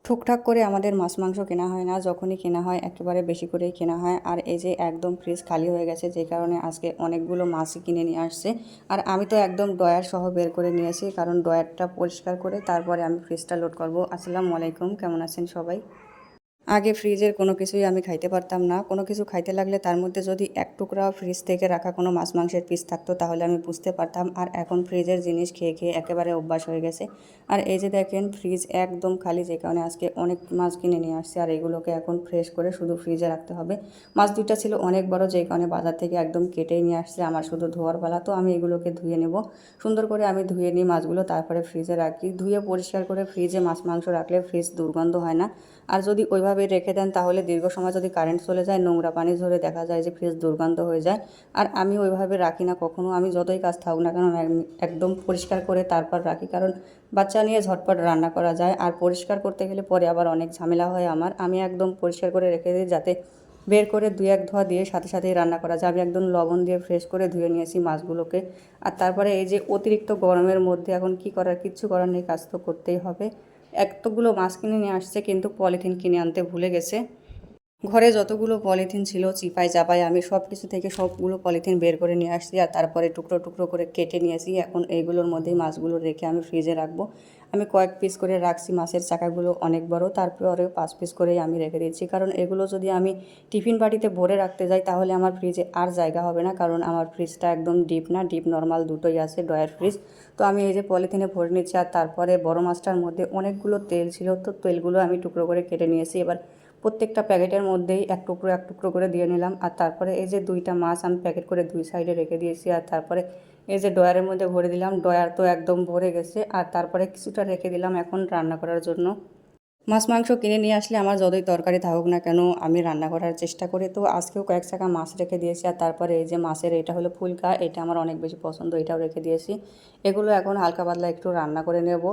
টুকটাক করে আমাদের মাছ মাংস কেনা হয় না, যখনই কেনা হয় একেবারে বেশি করেই কেনা হয়। আর এই যে একদম ফ্রিজ খালি হয়ে গেছে, যে কারণে আজকে অনেকগুলো মাছই কিনে নিয়ে আসছে। আর আমি তো একদম ড্রয়ার সহ বের করে নিয়েছি, কারণ ড্রয়ারটা পরিষ্কার করে তারপরে আমি ফ্রিজটা লোড করব। আসসালামু আলাইকুম, কেমন আছেন সবাই? আগে ফ্রিজের কোনো কিছুই আমি খাইতে পারতাম না। কোনো কিছু খাইতে লাগলে তার মধ্যে যদি এক টুকরাও ফ্রিজ থেকে রাখা কোনো মাছ মাংসের পিস থাকতো তাহলে আমি বুঝতে পারতাম। আর এখন ফ্রিজের জিনিস খেয়ে খেয়ে একেবারে অভ্যাস হয়ে গেছে। আর এই যে দেখেন ফ্রিজ একদম খালি, যে কারণে আজকে অনেক মাছ কিনে নিয়ে আসছে। আর এগুলোকে এখন ফ্রেশ করে শুধু ফ্রিজে রাখতে হবে। মাছ দুইটা ছিল অনেক বড়, যে কারণে বাজার থেকে একদম কেটেই নিয়ে আসছে। আমার শুধু ধোয়ার পালা, তো আমি এগুলোকে ধুয়ে নেব। সুন্দর করে আমি ধুয়ে নিই মাছগুলো, তারপরে ফ্রিজে রাখি। ধুয়ে পরিষ্কার করে ফ্রিজে মাছ মাংস রাখলে ফ্রিজ দুর্গন্ধ হয় না। আর যদি ওইভাবে রেখে দেন তাহলে দীর্ঘ সময় যদি কারেন্ট চলে যায়, নোংরা পানি ঝরে দেখা যায় যে ফ্রিজ দুর্গন্ধ হয়ে যায়। আর আমি ওইভাবে রাখি না কখনো। আমি যতই কাজ থাকুক না কেন একদম পরিষ্কার করে তারপর রাখি, কারণ বাচ্চা নিয়ে ঝটপট রান্না করা যায়। আর পরিষ্কার করতে গেলে পরে আবার অনেক ঝামেলা হয় আমার। আমি একদম পরিষ্কার করে রেখে দিই, যাতে বের করে দুই এক ধোয়া দিয়ে সাথে সাথেই রান্না করা যায়। আমি একদম লবণ দিয়ে ফ্রেশ করে ধুয়ে নিয়েছি মাছগুলোকে। আর তারপরে এই যে অতিরিক্ত গরমের মধ্যে এখন কি করার, কিচ্ছু করার নেই, কাজ তো করতেই হবে। এতগুলো মাছ কিনে নিয়ে আসছে কিন্তু পলিথিন কিনে আনতে ভুলে গেছে। ঘরে যতগুলো পলিথিন ছিল চিপায় চাপায় আমি সব কিছু থেকে সবগুলো পলিথিন বের করে নিয়ে আসছি। আর তারপরে টুকরো টুকরো করে কেটে নিয়েছি। এখন এইগুলোর মধ্যেই মাছগুলো রেখে আমি ফ্রিজে রাখবো। আমি কয়েক পিস করে রাখছি, মাছের চাকাগুলো অনেক বড়, তারপরে 5 পিস করেই আমি রেখে দিচ্ছি। কারণ এগুলো যদি আমি টিফিন বাটিতে ভরে রাখতে যাই তাহলে আমার ফ্রিজে আর জায়গা হবে না, কারণ আমার ফ্রিজটা একদম ডিপ না, ডিপ নর্মাল দুটোই আছে, ড্রয়ার ফ্রিজ। তো আমি এই যে পলিথিনে ভরে নিচ্ছি। আর তারপরে বড় মাছটার মধ্যে অনেকগুলো তেল ছিল, তো তেলগুলো আমি টুকরো করে কেটে নিয়েছি। এবার প্রত্যেকটা প্যাকেটের মধ্যেই এক টুকরো করে দিয়ে নিলাম। আর তারপরে এই যে দুইটা মাছ আমি প্যাকেট করে দুই সাইডে রেখে দিয়েছি। আর তারপরে এই যে ড্রয়ারের মধ্যে ভরে দিলাম, ড্রয়ার তো একদম ভরে গেছে। আর তারপরে কিছুটা রেখে দিলাম এখন রান্না করার জন্য। মাছ মাংস কিনে নিয়ে আসলে আমার যতই তরকারি থাকুক না কেন আমি রান্না করার চেষ্টা করি। তো আজকেও কয়েক চাকা মাছ রেখে দিয়েছি। আর তারপরে এই যে মাছের এটা হলো ফুলকা, এটা আমার অনেক বেশি পছন্দ, এটাও রেখে দিয়েছি। এগুলো এখন হালকা পাতলা একটু রান্না করে নেব।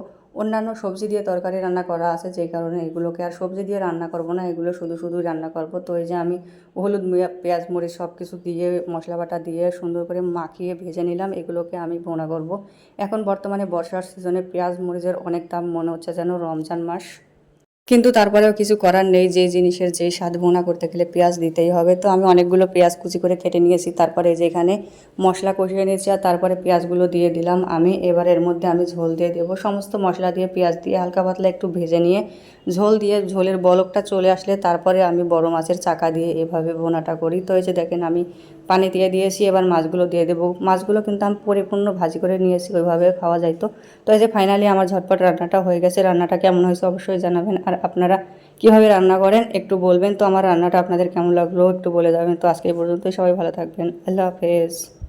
অন্যান্য সবজি দিয়ে তরকারি রান্না করা আছে, যে কারণে এগুলোকে আর সবজি দিয়ে রান্না করব না, এগুলো শুধু শুধুই রান্না করব। তো এই যে আমি হলুদ পেঁয়াজ মরিচ সব কিছু দিয়ে মশলা বাটা দিয়ে সুন্দর করে মাখিয়ে ভেজে নিলাম। এগুলোকে আমি ভুনা করব। এখন বর্তমানে বর্ষার সিজনে পেঁয়াজ মরিচের অনেক দাম, মনে হচ্ছে যেন রমজান মাস। কিন্তু তারপরেও কিছু করার নেই, যে জিনিসের যেই স্বাদ ভুনা করতে গেলে পেঁয়াজ দিতেই হবে। তো আমি অনেকগুলো পেঁয়াজ কুচি করে কেটে নিয়েছি, তারপরে যেখানে মশলা কষিয়ে নিয়েছি। আর তারপরে পেঁয়াজগুলো দিয়ে দিলাম আমি। এবার এর মধ্যে আমি ঝোল দিয়ে দেবো, সমস্ত মশলা দিয়ে পেঁয়াজ দিয়ে হালকা পাতলা একটু ভেজে নিয়ে ঝোল দিয়ে, ঝোলের বলকটা চলে আসলে তারপরে আমি বড় মাছের চাকা দিয়ে এভাবে ভুনাটা করি। তো এই যে দেখেন আমি পানি দিয়ে দিয়েছি, এবার মাছগুলো দিয়ে দেবো। মাছগুলো কিন্তু আমি পরিপূর্ণ ভাজি করে নিয়েছি, ওইভাবে খাওয়া যায়। তো এই যে ফাইনালি আমার ঝটপট রান্নাটা হয়ে গেছে। রান্নাটা কেমন হয়েছে অবশ্যই জানাবেন। আর আপনারা কীভাবে রান্না করেন একটু বলবেন। তো আমার রান্নাটা আপনাদের কেমন লাগলো একটু বলে যাবেন। তো আজকে এই পর্যন্তই, সবাই ভালো থাকবেন, আল্লাহ হাফেজ।